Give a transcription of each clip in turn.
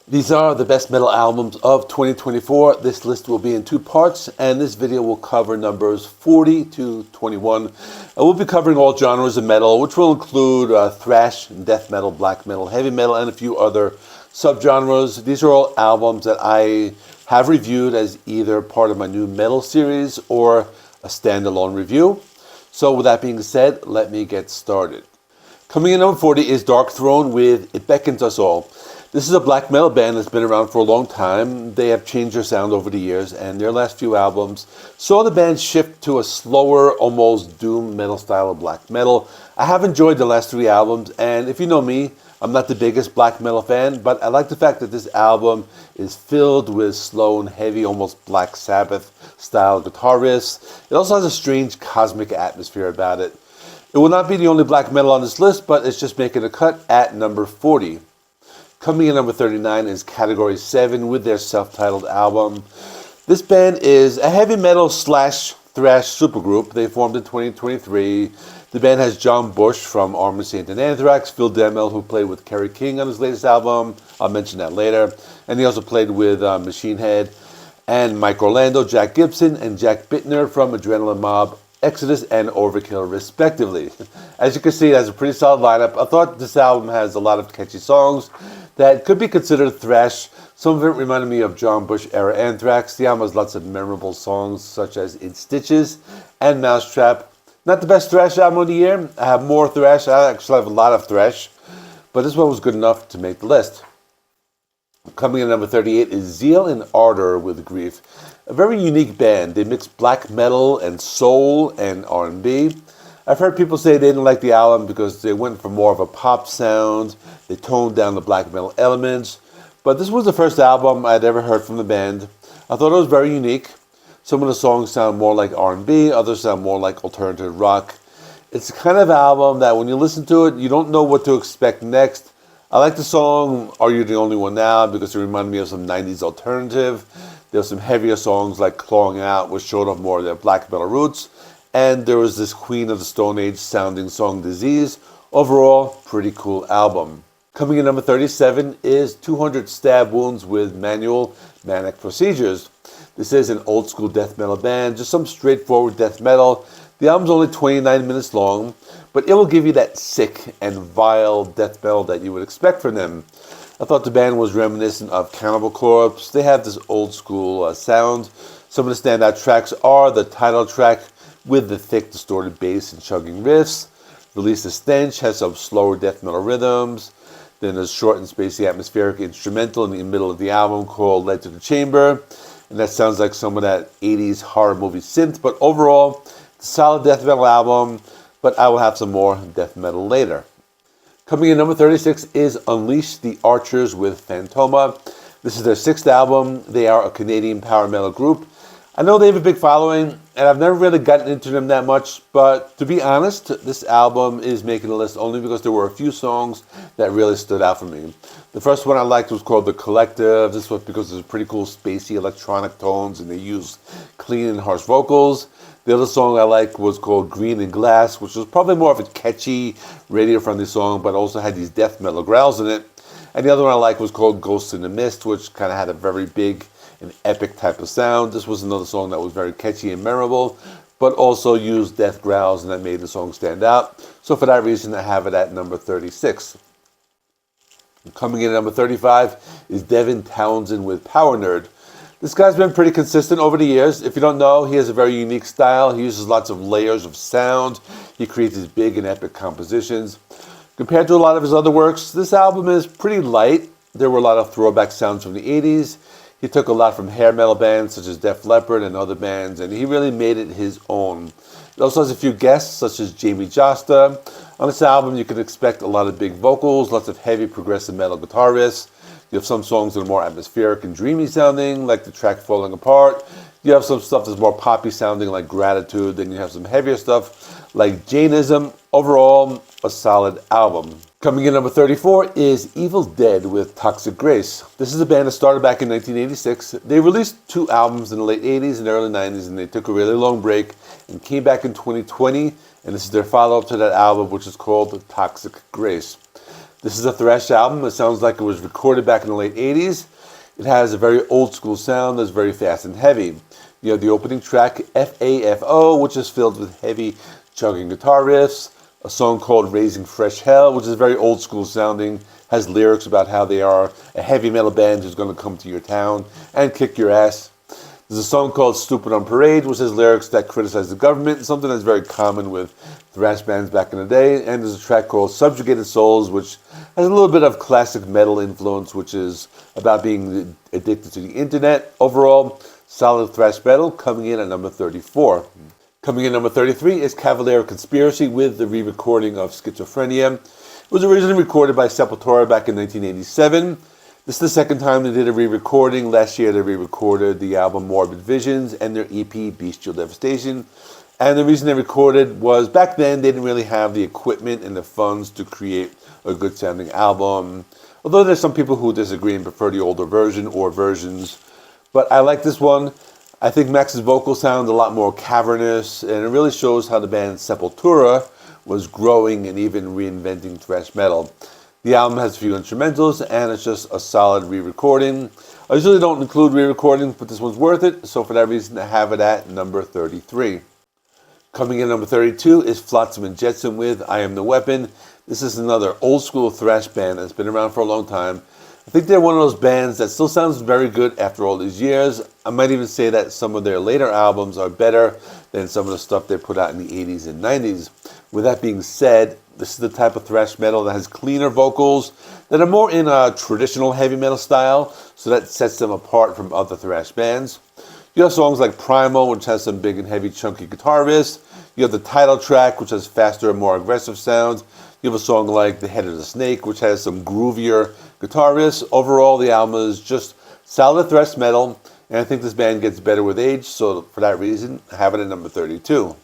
These are the best metal albums of 2024. This list will be in two parts, and this video will cover numbers 40 to 21. We'll be covering all genres of metal, which will include thrash, death metal, black metal, heavy metal, and a few other subgenres. These are all albums that I have reviewed as either part of my new metal series or a standalone review. So with that being said, let me get started. Coming in number 40 is Darkthrone with It Beckons Us All. This is a black metal band that's been around for a long time. They have changed their sound over the years, and their last few albums saw the band shift to a slower, almost doom metal style of black metal. I have enjoyed the last three albums, and if you know me, I'm not the biggest black metal fan, but I like the fact that this album is filled with slow and heavy, almost Black Sabbath style guitar riffs. It also has a strange cosmic atmosphere about it. It will not be the only black metal on this list, but it's just making a cut at number 40. Coming in number 39 is Category 7 with their self-titled album. This band is a heavy metal slash thrash supergroup. They formed in 2023. The band has John Bush from Armored Saint and Anthrax, Phil Demmel, who played with Kerry King on his latest album. I'll mention that later. And he also played with Machine Head, and Mike Orlando, Jack Gibson, and Jack Bittner from Adrenaline Mob, Exodus, and Overkill, respectively. As you can see, it has a pretty solid lineup. I thought this album has a lot of catchy songs that could be considered thrash. Some of it reminded me of John Bush era Anthrax. The album has lots of memorable songs such as In Stitches and Mousetrap. Not the best thrash album of the year. I have more thrash. I actually have a lot of thrash, but this one was good enough to make the list. Coming in at number 38 is Zeal and Ardor with Grief. A very unique band. They mix black metal and soul and R&B. I've heard people say they didn't like the album because they went for more of a pop sound. They toned down the black metal elements. But this was the first album I'd ever heard from the band. I thought it was very unique. Some of the songs sound more like R&B, others sound more like alternative rock. It's the kind of album that when you listen to it, you don't know what to expect next. I like the song Are You the Only One Now because it reminded me of some 90s alternative. There's some heavier songs like Clawing Out, which showed off more of their black metal roots. And there was this Queen of the Stone Age sounding song Disease. Overall, pretty cool album. Coming in number 37 is 200 Stab Wounds with Manual Manic Procedures. This is an old school death metal band, just some straightforward death metal. The album's only 29 minutes long, but it will give you that sick and vile death metal that you would expect from them. I thought the band was reminiscent of Cannibal Corpse. They have this old school sound. Some of the standout tracks are the title track with the thick distorted bass and chugging riffs. Release the Stench has some slower death metal rhythms. Then there's short and spacey atmospheric instrumental in the middle of the album called Led to the Chamber. And that sounds like some of that 80s horror movie synth. But overall, it's a solid death metal album, but I will have some more death metal later. Coming in number 36 is Unleash the Archers with Phantoma. This is their sixth album. They are a Canadian power metal group. I know they have a big following, and I've never really gotten into them that much, but to be honest, this album is making the list only because there were a few songs that really stood out for me. The first one I liked was called The Collective. This was because there's pretty cool spacey electronic tones, and they used clean and harsh vocals. The other song I liked was called Green and Glass, which was probably more of a catchy, radio-friendly song, but also had these death metal growls in it. And the other one I liked was called Ghosts in the Mist, which kind of had a very big an epic type of sound. This was another song that was very catchy and memorable, but also used death growls, and that made the song stand out. So for that reason, I have it at number 36. Coming in at number 35 is Devin Townsend with PowerNerd. This guy's been pretty consistent over the years. If you don't know, he has a very unique style. He uses lots of layers of sound. He creates these big and epic compositions. Compared to a lot of his other works, this album is pretty light. There were a lot of throwback sounds from the 80s. He took a lot from hair metal bands such as Def Leppard and other bands, and he really made it his own. It also has a few guests such as Jamie Josta. On this album, you can expect a lot of big vocals, lots of heavy progressive metal guitar riffs. You have some songs that are more atmospheric and dreamy sounding, like the track Falling Apart. You have some stuff that's more poppy sounding, like Gratitude. Then you have some heavier stuff, like Jainism. Overall, a solid album. Coming in number 34 is Evildead with Toxic Grace. This is a band that started back in 1986. They released two albums in the late 80s and early 90s, and they took a really long break and came back in 2020. And this is their follow-up to that album, which is called Toxic Grace. This is a thrash album. It sounds like it was recorded back in the late 80s. It has a very old school sound that's very fast and heavy. You have the opening track, FAFO, which is filled with heavy chugging guitar riffs. A song called Raising Fresh Hell, which is very old school sounding, has lyrics about how they are a heavy metal band who's going to come to your town and kick your ass. There's a song called Stupid on Parade, which has lyrics that criticize the government, something that's very common with thrash bands back in the day. And there's a track called Subjugated Souls, which has a little bit of classic metal influence, which is about being addicted to the internet. Overall, solid thrash metal, coming in at number 34. Coming in number 33 is Cavalera Conspiracy with the re-recording of Schizophrenia. It was originally recorded by Sepultura back in 1987. This is the second time they did a re-recording. Last year they re-recorded the album Morbid Visions and their EP Bestial Devastation. And the reason they recorded was back then they didn't really have the equipment and the funds to create a good sounding album. Although there's some people who disagree and prefer the older version or versions. But I like this one. I think Max's vocal sounds a lot more cavernous, and it really shows how the band Sepultura was growing and even reinventing thrash metal. The album has a few instrumentals, and it's just a solid re-recording. I usually don't include re-recordings, but this one's worth it, so for that reason I have it at number 33. Coming in at number 32 is Flotsam and Jetsam with I Am the Weapon. This is another old school thrash band that's been around for a long time. I think they're one of those bands that still sounds very good after all these years. I might even say that some of their later albums are better than some of the stuff they put out in the 80s and 90s. With that being said, this is the type of thrash metal that has cleaner vocals that are more in a traditional heavy metal style, so that sets them apart from other thrash bands. You have songs like Primal, which has some big and heavy chunky guitar riffs. You have the title track, which has faster and more aggressive sounds. You have a song like The Head of the Snake, which has some groovier guitar riffs. Overall, the album is just solid thrash metal, and I think this band gets better with age, so for that reason, I have it at number 32.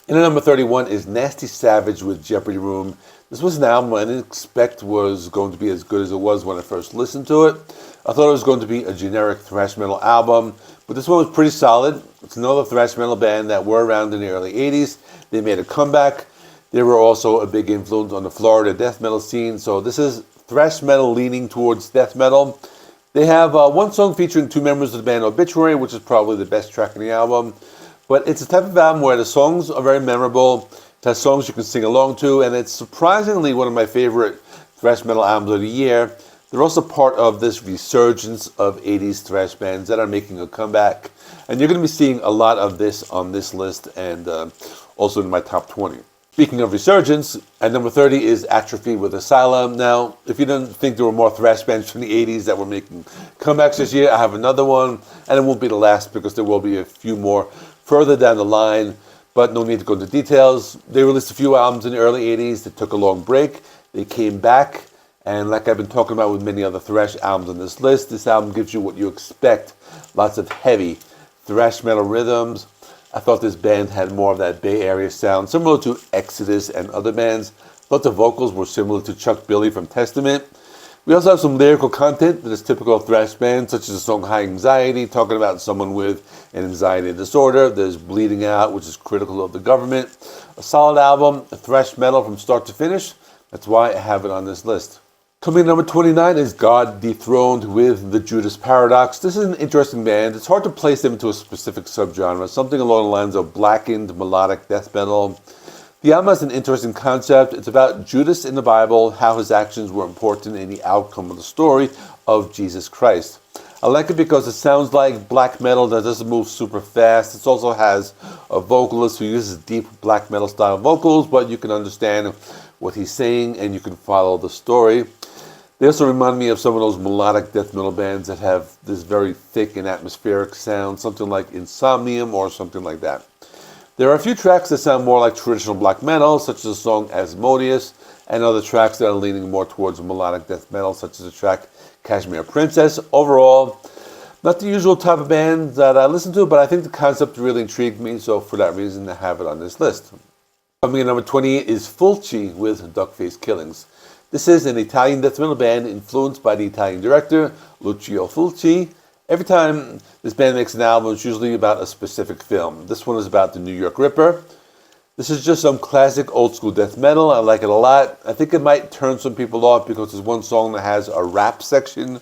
And at number 31 is Nasty Savage with Jeopardy Room. This was an album I didn't expect was going to be as good as it was when I first listened to it. I thought it was going to be a generic thrash metal album, but this one was pretty solid. It's another thrash metal band that were around in the early 80s. They made a comeback. They were also a big influence on the Florida death metal scene, so this is thrash metal leaning towards death metal. They have one song featuring two members of the band Obituary, which is probably the best track in the album. But it's a type of album where the songs are very memorable. It has songs you can sing along to, and it's surprisingly one of my favorite thrash metal albums of the year. They're also part of this resurgence of 80s thrash bands that are making a comeback. And you're going to be seeing a lot of this on this list and also in my top 20. Speaking of resurgence, at number 30 is Atrophy with Asylum. Now, if you didn't think there were more thrash bands from the 80s that were making comebacks this year, I have another one, and it won't be the last because there will be a few more further down the line, but no need to go into details. They released a few albums in the early 80s. They took a long break. They came back, and like I've been talking about with many other thrash albums on this list, this album gives you what you expect. Lots of heavy thrash metal rhythms. I thought this band had more of that Bay Area sound, similar to Exodus and other bands. I thought the vocals were similar to Chuck Billy from Testament. We also have some lyrical content that is typical of thrash bands, such as the song High Anxiety, talking about someone with an anxiety disorder. There's Bleeding Out, which is critical of the government. A solid album, a thrash metal from start to finish. That's why I have it on this list. Coming in number 29 is God Dethroned with the Judas Paradox. This is an interesting band. It's hard to place them into a specific subgenre, something along the lines of blackened melodic death metal. The album has an interesting concept. It's about Judas in the Bible, how his actions were important in the outcome of the story of Jesus Christ. I like it because it sounds like black metal that doesn't move super fast. It also has a vocalist who uses deep black metal style vocals, but you can understand what he's saying and you can follow the story. They also remind me of some of those melodic death metal bands that have this very thick and atmospheric sound, something like Insomnium or something like that. There are a few tracks that sound more like traditional black metal, such as the song Asmodeus, and other tracks that are leaning more towards melodic death metal, such as the track Kashmir Princess. Overall, not the usual type of band that I listen to, but I think the concept really intrigued me, so for that reason I have it on this list. Coming in number 28 is Fulci with Duckface Killings. This is an Italian death metal band influenced by the Italian director Lucio Fulci. Every time this band makes an album, it's usually about a specific film. This one is about the New York Ripper. This is just some classic old school death metal. I like it a lot. I think it might turn some people off because there's one song that has a rap section,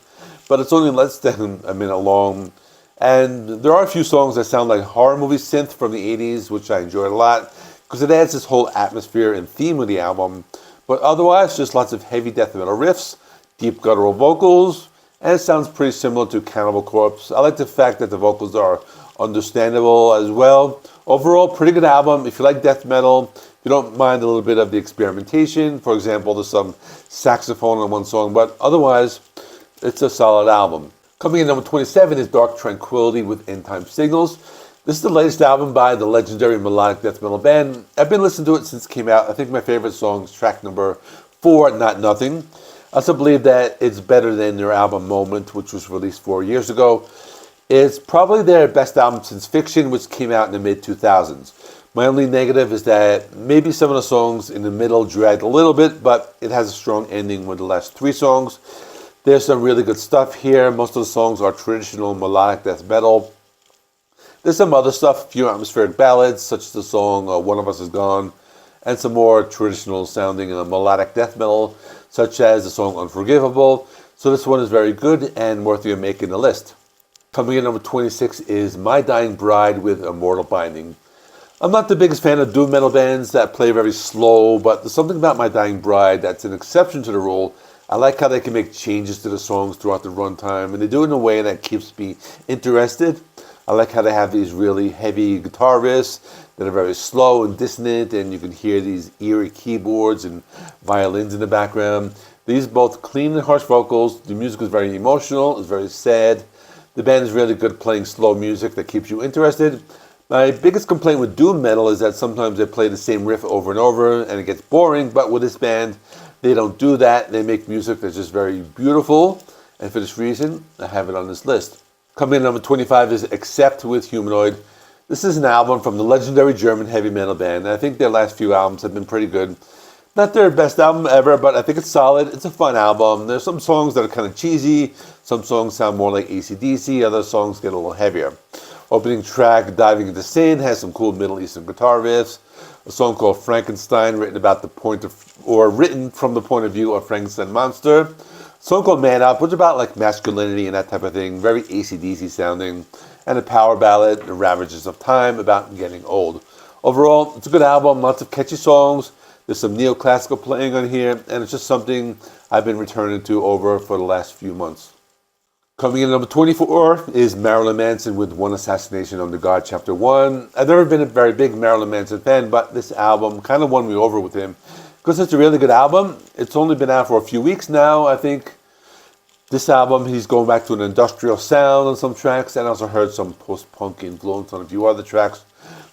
but it's only less than a minute long. And there are a few songs that sound like horror movie synth from the 80s, which I enjoyed a lot because it adds this whole atmosphere and theme of the album. But otherwise, just lots of heavy death metal riffs, deep guttural vocals, and it sounds pretty similar to Cannibal Corpse. I like the fact that the vocals are understandable as well. Overall, pretty good album. If you like death metal, if you don't mind a little bit of the experimentation, for example, there's some saxophone on one song, but otherwise, it's a solid album. Coming in number 27 is Dark Tranquillity with Endtime Signals. This is the latest album by the legendary melodic death metal band. I've been listening to it since it came out. I think my favorite song is track number 4, Not Nothing. I also believe that it's better than their album Moment, which was released 4 years ago. It's probably their best album since Fiction, which came out in the mid-2000s. My only negative is that maybe some of the songs in the middle dragged a little bit, but it has a strong ending with the last 3 songs. There's some really good stuff here. Most of the songs are traditional melodic death metal. There's some other stuff, a few atmospheric ballads, such as the song One of Us Is Gone, and some more traditional sounding melodic death metal, such as the song Unforgivable. So this one is very good and worthy of making the list. Coming in number 26 is My Dying Bride with Immortal Binding. I'm not the biggest fan of doom metal bands that play very slow, but there's something about My Dying Bride that's an exception to the rule. I like how they can make changes to the songs throughout the runtime, and they do it in a way that keeps me interested. I like how they have these really heavy guitar riffs that are very slow and dissonant, and you can hear these eerie keyboards and violins in the background. These both clean and harsh vocals. The music is very emotional, it's very sad. The band is really good at playing slow music that keeps you interested. My biggest complaint with doom metal is that sometimes they play the same riff over and over and it gets boring, but with this band, they don't do that. They make music that's just very beautiful, and for this reason, I have it on this list. Coming in number 25 is Accept with Humanoid. This is an album from the legendary German heavy metal band, and I think their last few albums have been pretty good. Not their best album ever, but I think it's solid. It's a fun album. There's some songs that are kind of cheesy. Some songs sound more like AC/DC. Other songs get a little heavier. Opening track, Diving into Sin, has some cool Middle Eastern guitar riffs. A song called Frankenstein, written from the point of view of Frankenstein monster. A song called Man Up, which is about like masculinity and that type of thing. Very AC/DC sounding. And a power ballad, The Ravages of Time, about getting old. Overall, it's a good album. Lots of catchy songs. There's some neoclassical playing on here, and it's just something I've been returning to over for the last few months. Coming in at number 24 is Marilyn Manson with One Assassination on the God, Chapter 1. I've never been a very big Marilyn Manson fan, but this album kind of won me over with him because it's a really good album. It's only been out for a few weeks now. I think this album, he's going back to an industrial sound on some tracks, and I also heard some post-punk influence on a few other tracks.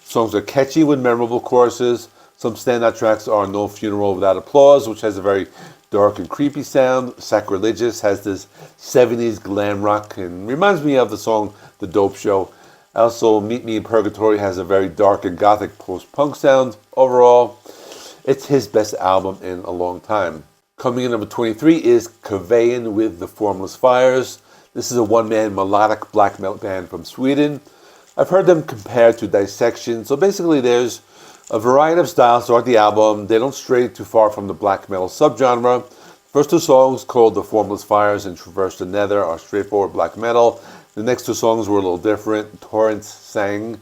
Songs are catchy with memorable choruses. Some standout tracks are No Funeral Without Applause, which has a very dark and creepy sound. Sacrilegious has this 70s glam rock and reminds me of the song The Dope Show. Also, Meet Me in Purgatory has a very dark and gothic post-punk sound. Overall, it's his best album in a long time. Coming in number 23 is Cavalera with The Formless Fires. This is a one-man melodic black metal band from Sweden. I've heard them compared to Dissection. So basically there's a variety of styles throughout the album. They don't stray too far from the black metal subgenre. First 2 songs, called The Formless Fires and Traverse the Nether, are straightforward black metal. The next 2 songs were a little different. Torrents Sang,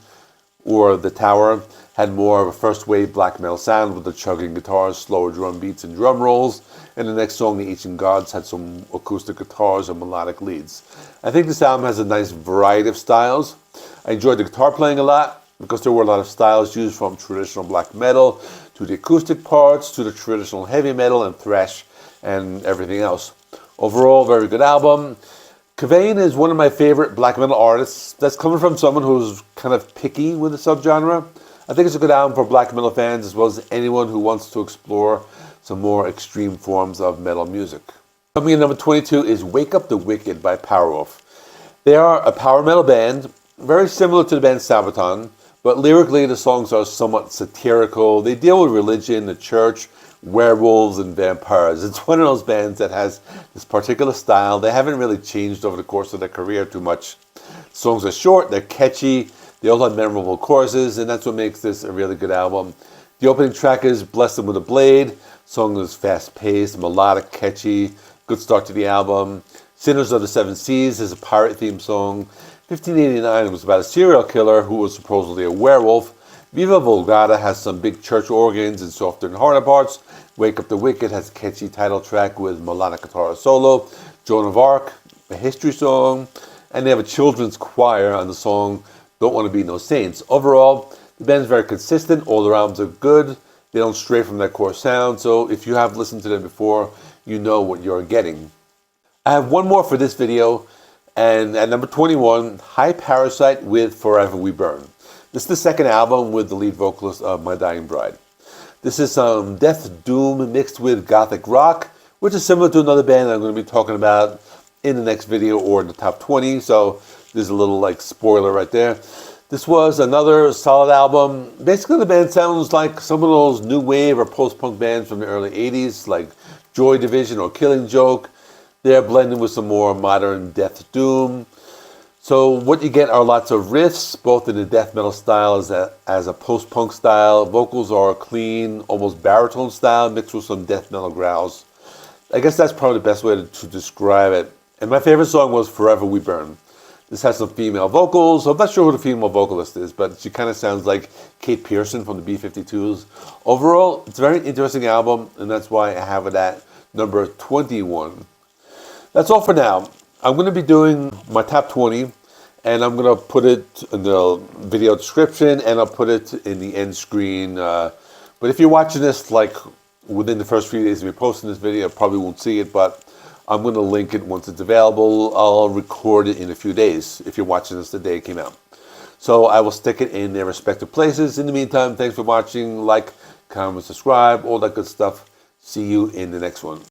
or The Tower, had more of a first wave black metal sound with the chugging guitars, slower drum beats, and drum rolls. And the next song, The Ancient Gods, had some acoustic guitars and melodic leads. I think this album has a nice variety of styles. I enjoyed the guitar playing a lot, because there were a lot of styles used, from traditional black metal to the acoustic parts to the traditional heavy metal and thrash and everything else. Overall, very good album. Cavalera is one of my favorite black metal artists. That's coming from someone who's kind of picky with the subgenre. I think it's a good album for black metal fans as well as anyone who wants to explore some more extreme forms of metal music. Coming in number 22 is Wake Up the Wicked by Powerwolf. They are a power metal band, very similar to the band Sabaton, but lyrically, the songs are somewhat satirical. They deal with religion, the church, werewolves, and vampires. It's one of those bands that has this particular style. They haven't really changed over the course of their career too much. Songs are short, they're catchy, they all have memorable choruses, and that's what makes this a really good album. The opening track is Bless Them With a Blade. Song is fast-paced, melodic, catchy, good start to the album. Sinners of the Seven Seas is a pirate theme song. 1589 was about a serial killer who was supposedly a werewolf. Viva Volgata has some big church organs and softer and harder parts. Wake Up the Wicked has a catchy title track with melodic guitar solo. Joan of Arc, a history song. And they have a children's choir on the song Don't Want to Be No Saints. Overall, the band is very consistent. All their albums are good. They don't stray from that core sound. So if you have listened to them before, you know what you're getting. I have one more for this video. And at number 21, Hi Parasite with Forever We Burn. This is the second album with the lead vocalist of My Dying Bride. This is some death doom mixed with gothic rock, which is similar to another band I'm going to be talking about in the next video or in the top 20. So there's a little like spoiler right there. This was another solid album. Basically the band sounds like some of those new wave or post-punk bands from the early 80s, like Joy Division or Killing Joke. They're blending with some more modern death doom. So what you get are lots of riffs, both in the death metal style as a post-punk style. Vocals are clean, almost baritone style, mixed with some death metal growls. I guess that's probably the best way to describe it. And my favorite song was Forever We Burn. This has some female vocals. I'm not sure who the female vocalist is, but she kind of sounds like Kate Pearson from the B-52s. Overall, it's a very interesting album, and that's why I have it at number 21. That's all for now. I'm going to be doing my top 20, and I'm going to put it in the video description, and I'll put it in the end screen. But if you're watching this like within the first few days of me posting this video, I probably won't see it, but I'm going to link it once it's available. I'll record it in a few days if you're watching this the day it came out. So I will stick it in their respective places. In the meantime, thanks for watching. Like, comment, subscribe, all that good stuff. See you in the next one.